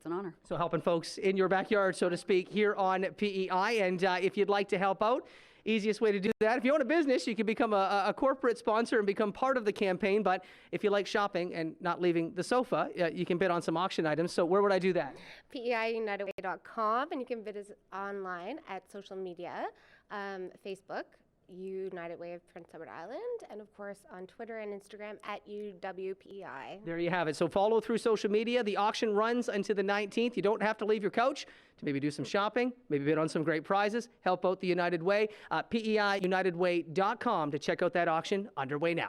Speaker 11: an honor.
Speaker 5: So helping folks in your backyard, so to speak, here on PEI. And if you'd like to help out, easiest way to do that, if you own a business, you can become a corporate sponsor and become part of the campaign. But if you like shopping and not leaving the sofa, you can bid on some auction items. So where would I do that?
Speaker 8: PEIUnitedWay.com, and you can bid us online at social media, Facebook, United Way of Prince Edward Island, and of course on Twitter and Instagram at UWPEI.
Speaker 5: There you have it. So follow through social media. The auction runs until the 19th. You don't have to leave your couch to maybe do some shopping, maybe bid on some great prizes, help out the United Way. PEIUnitedWay.com to check out that auction underway now.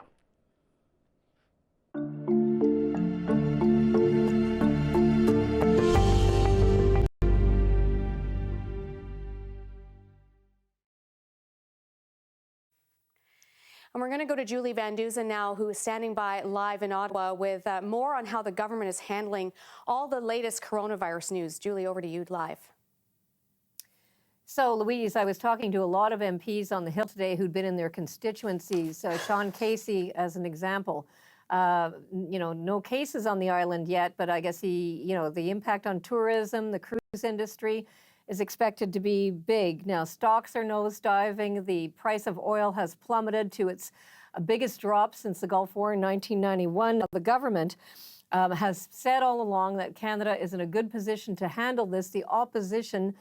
Speaker 2: And we're going to go to Julie Van Duzen now, who is standing by live in Ottawa with more on how the government is handling all the latest coronavirus news. Julie, over to you live.
Speaker 14: So, Louise, I was talking to a lot of MPs on the Hill today who'd been in their constituencies. Sean Casey, as an example. No cases on the island yet, but I guess the impact on tourism, the cruise industry, is expected to be big. Now, stocks are nosediving. The price of oil has plummeted to its biggest drop since the Gulf War in 1991. The government has said all along that Canada is in a good position to handle this. The opposition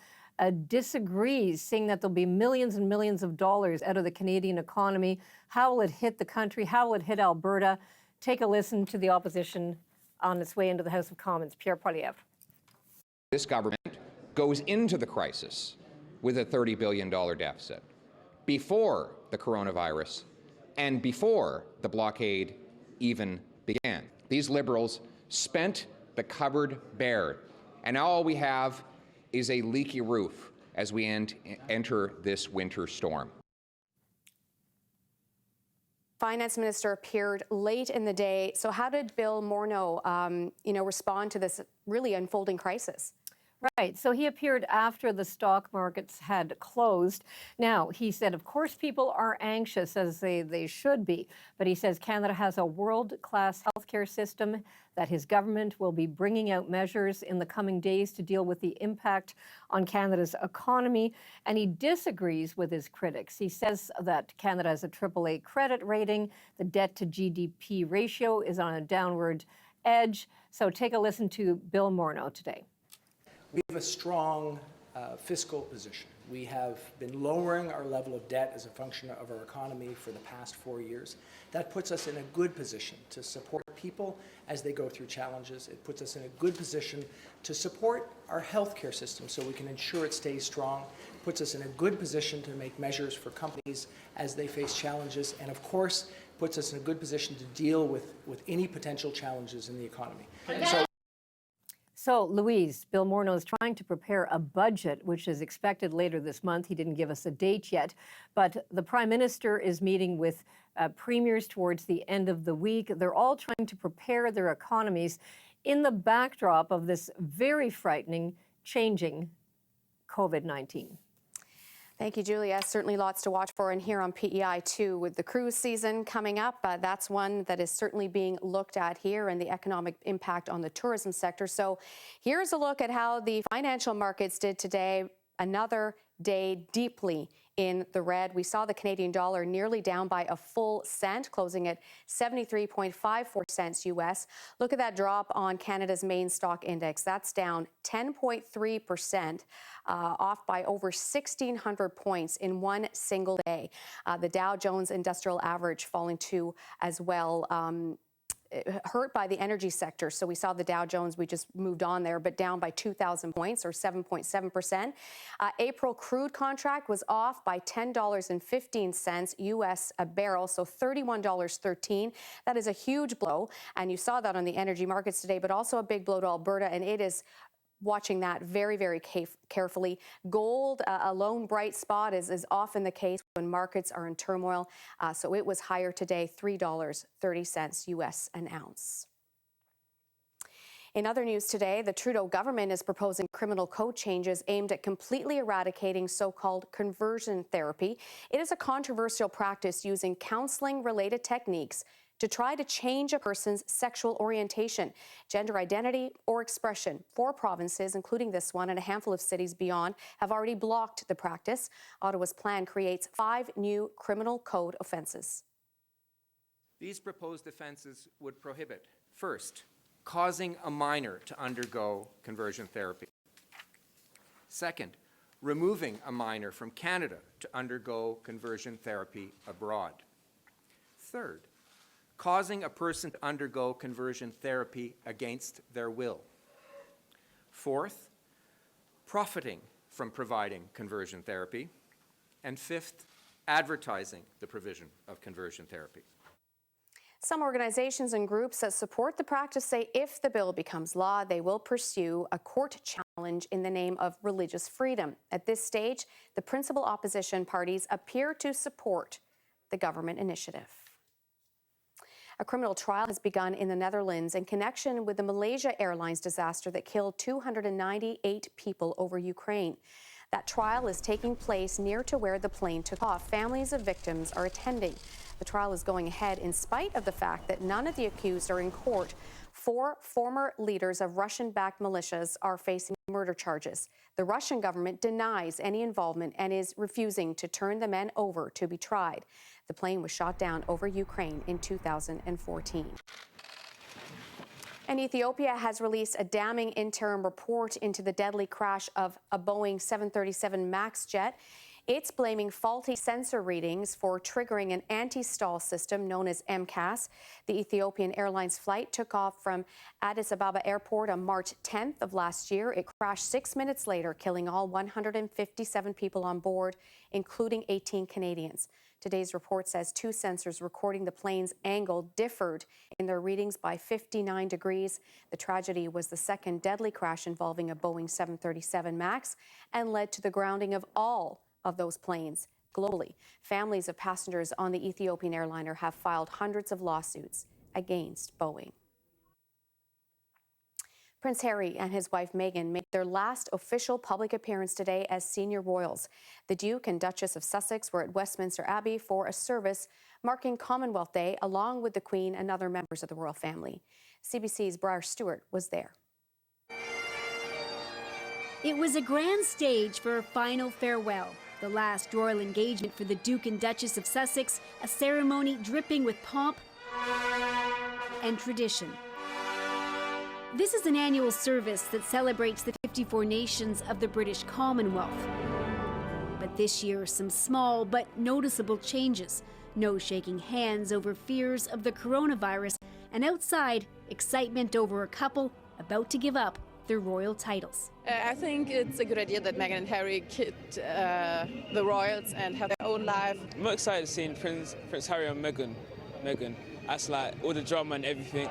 Speaker 14: disagrees, saying that there'll be millions and millions of dollars out of the Canadian economy. How will it hit the country? How will it hit Alberta? Take a listen to the opposition on its way into the House of Commons. Pierre Poilievre.
Speaker 25: This government goes into the crisis with a $30 billion deficit before the coronavirus and before the blockade even began. These Liberals spent the cupboard bare, and now all we have is a leaky roof as we enter this winter storm.
Speaker 2: Finance Minister appeared late in the day. So how did Bill Morneau, respond to this really unfolding crisis?
Speaker 14: Right. So he appeared after the stock markets had closed. Now, he said, of course, people are anxious, as they should be. But he says Canada has a world-class healthcare system, that his government will be bringing out measures in the coming days to deal with the impact on Canada's economy. And he disagrees with his critics. He says that Canada has a AAA credit rating. The debt to GDP ratio is on a downward edge. So take a listen to Bill Morneau today.
Speaker 12: We have a strong fiscal position. We have been lowering our level of debt as a function of our economy for the past 4 years. That puts us in a good position to support people as they go through challenges. It puts us in a good position to support our healthcare system so we can ensure it stays strong. It puts us in a good position to make measures for companies as they face challenges. And of course, puts us in a good position to deal with any potential challenges in the economy.
Speaker 14: So, Louise, Bill Morneau is trying to prepare a budget, which is expected later this month. He didn't give us a date yet, but the Prime Minister is meeting with premiers towards the end of the week. They're all trying to prepare their economies in the backdrop of this very frightening, changing COVID-19.
Speaker 2: Thank you, Julia. Certainly lots to watch for and here on PEI too. With the cruise season coming up, that's one that is certainly being looked at here, and the economic impact on the tourism sector. So here's a look at how the financial markets did today. Another day deeply in the red. We saw the Canadian dollar nearly down by a full cent, closing at 73.54 cents US. Look at that drop on Canada's main stock index. That's down 10.3%, off by over 1,600 points in one single day. The Dow Jones Industrial Average falling too as well. Hurt by the energy sector. So we saw the Dow Jones, we just moved on there, but down by 2,000 points or 7.7%. April crude contract was off by $10.15 US a barrel, so $31.13. That is a huge blow. And you saw that on the energy markets today, but also a big blow to Alberta. And it is watching that very, very carefully. Gold, a lone bright spot, is often the case when markets are in turmoil. So it was higher today, $3.30 US an ounce. In other news today, the Trudeau government is proposing criminal code changes aimed at completely eradicating so-called conversion therapy. It is a controversial practice using counseling-related techniques to try to change a person's sexual orientation, gender identity, or expression. 4 provinces, including this one and a handful of cities beyond, have already blocked the practice. Ottawa's plan creates 5 new criminal code offences.
Speaker 13: These proposed offences would prohibit, first, causing a minor to undergo conversion therapy. Second, removing a minor from Canada to undergo conversion therapy abroad. Third, causing a person to undergo conversion therapy against their will. Fourth, profiting from providing conversion therapy. And fifth, advertising the provision of conversion therapy.
Speaker 2: Some organizations and groups that support the practice say if the bill becomes law, they will pursue a court challenge in the name of religious freedom. At this stage, the principal opposition parties appear to support the government initiative. A criminal trial has begun in the Netherlands in connection with the Malaysia Airlines disaster that killed 298 people over Ukraine. That trial is taking place near to where the plane took off. Families of victims are attending. The trial is going ahead in spite of the fact that none of the accused are in court. 4 former leaders of Russian-backed militias are facing murder charges. The Russian government denies any involvement and is refusing to turn the men over to be tried. The plane was shot down over Ukraine in 2014. And Ethiopia has released a damning interim report into the deadly crash of a Boeing 737 MAX jet. It's blaming faulty sensor readings for triggering an anti-stall system known as MCAS. The Ethiopian Airlines flight took off from Addis Ababa Airport on March 10th of last year. It crashed 6 minutes later, killing all 157 people on board, including 18 Canadians. Today's report says 2 sensors recording the plane's angle differed in their readings by 59 degrees. The tragedy was the second deadly crash involving a Boeing 737 MAX and led to the grounding of all of those planes globally. Families of passengers on the Ethiopian airliner have filed hundreds of lawsuits against Boeing. Prince Harry and his wife Meghan made their last official public appearance today as senior royals. The Duke and Duchess of Sussex were at Westminster Abbey for a service marking Commonwealth Day, along with the Queen and other members of the royal family. CBC's Briar Stewart was there.
Speaker 15: It was a grand stage for a final farewell, the last royal engagement for the Duke and Duchess of Sussex, a ceremony dripping with pomp and tradition. This is an annual service that celebrates the 54 nations of the British Commonwealth. But this year, some small but noticeable changes. No shaking hands over fears of the coronavirus, and outside, excitement over a couple about to give up their royal titles.
Speaker 17: I think it's a good idea that Meghan and Harry keep the royals and have their own life.
Speaker 18: I'm excited seeing Prince Harry and Meghan. That's like all the drama and everything.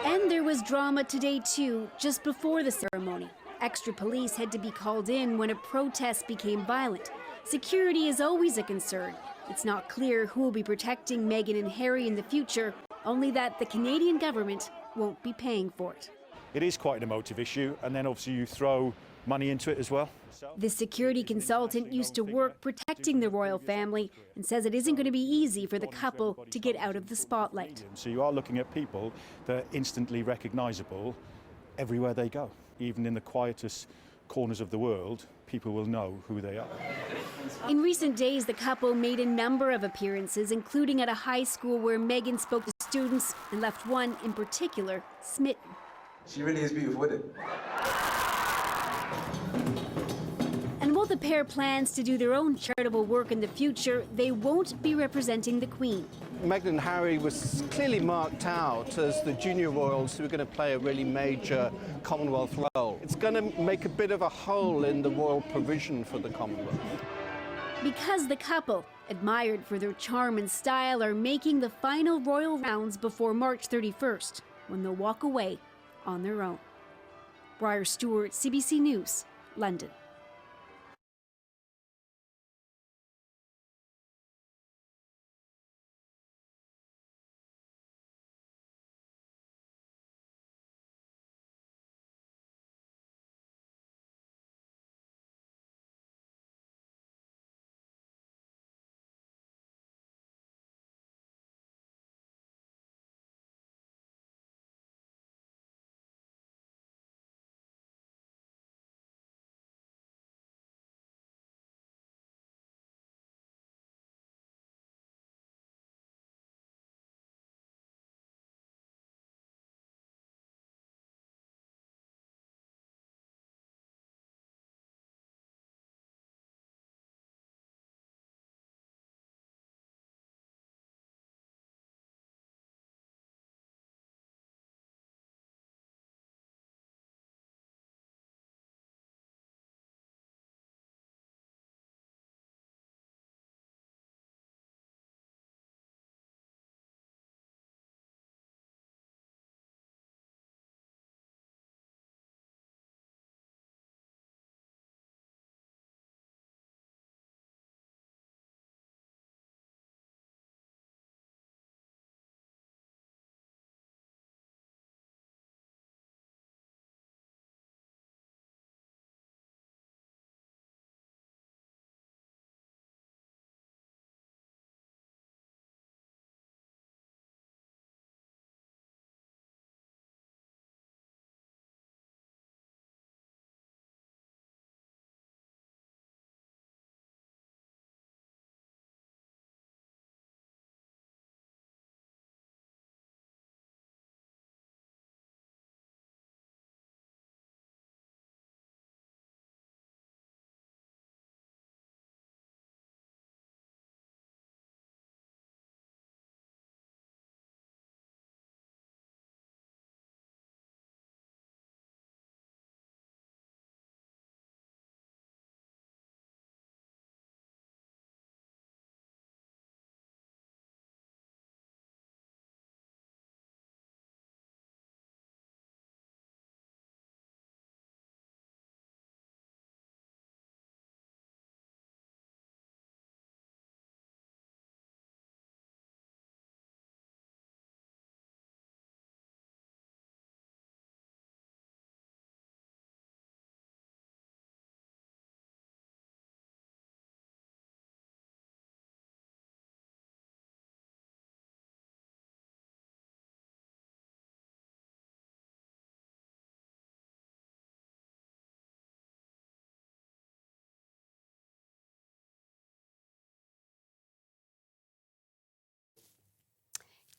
Speaker 15: And there was drama today too, just before the ceremony. Extra police had to be called in when a protest became violent. Security is always a concern. It's not clear who will be protecting Meghan and Harry in the future, only that the Canadian government won't be paying for it.
Speaker 21: It is quite an emotive issue, and then obviously you throw money into it as well.
Speaker 15: The security consultant used to work protecting the royal family and says it isn't going to be easy for the couple to get out of the spotlight.
Speaker 21: So you are looking at people that are instantly recognisable everywhere they go. Even in the quietest corners of the world, people will know who they are.
Speaker 15: In recent days, the couple made a number of appearances, including at a high school where Meghan spoke to students and left one in particular smitten.
Speaker 19: She really is beautiful, isn't it?
Speaker 15: And while the pair plans to do their own charitable work in the future, they won't be representing the Queen.
Speaker 20: Meghan and Harry was clearly marked out as the junior royals who are going to play a really major Commonwealth role. It's going to make a bit of a hole in the royal provision for the Commonwealth.
Speaker 15: Because the couple, admired for their charm and style, are making the final royal rounds before March 31st, when they'll walk away on their own. Briar Stewart, CBC News, London.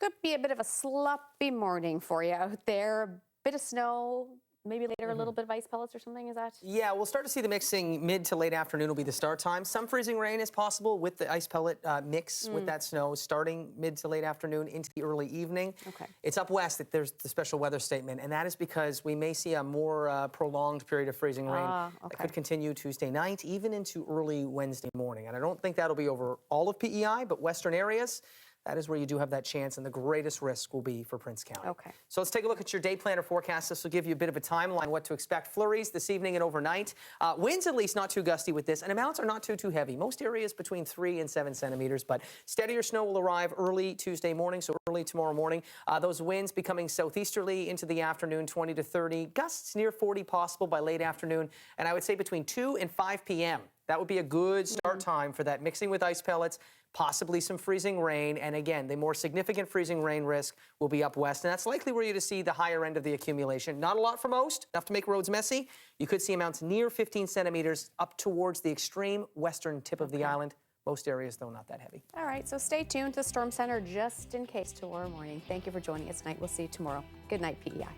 Speaker 2: Could be a bit of a sloppy morning for you out there. A bit of snow, maybe later a little bit of ice pellets or something, is that?
Speaker 5: Yeah, we'll start to see the mixing mid to late afternoon will be the start time. Some freezing rain is possible with the ice pellet mix with that snow starting mid to late afternoon into the early evening.
Speaker 2: Okay.
Speaker 5: It's up west that there's the special weather statement, and that is because we may see a more prolonged period of freezing rain that could continue Tuesday night, even into early Wednesday morning. And I don't think that'll be over all of PEI, but western areas, that is where you do have that chance, and the greatest risk will be for Prince County.
Speaker 2: Okay.
Speaker 5: So let's take a look at your day planner forecast. This will give you a bit of a timeline what to expect. Flurries this evening and overnight. Winds at least not too gusty with this, and amounts are not too heavy. Most areas between 3 and 7 centimeters, but steadier snow will arrive early Tuesday morning, so early tomorrow morning. Those winds becoming southeasterly into the afternoon, 20 to 30. Gusts near 40 possible by late afternoon, and I would say between 2 and 5 p.m. That would be a good start time for that mixing with ice pellets, possibly some freezing rain. And again, the more significant freezing rain risk will be up west. And that's likely where you're to see the higher end of the accumulation. Not a lot for most, enough to make roads messy. You could see amounts near 15 centimeters up towards the extreme western tip of the island. Most areas, though, not that heavy.
Speaker 2: All right, so stay tuned to Storm Center just in case tomorrow morning. Thank you for joining us tonight. We'll see you tomorrow. Good night, PEI.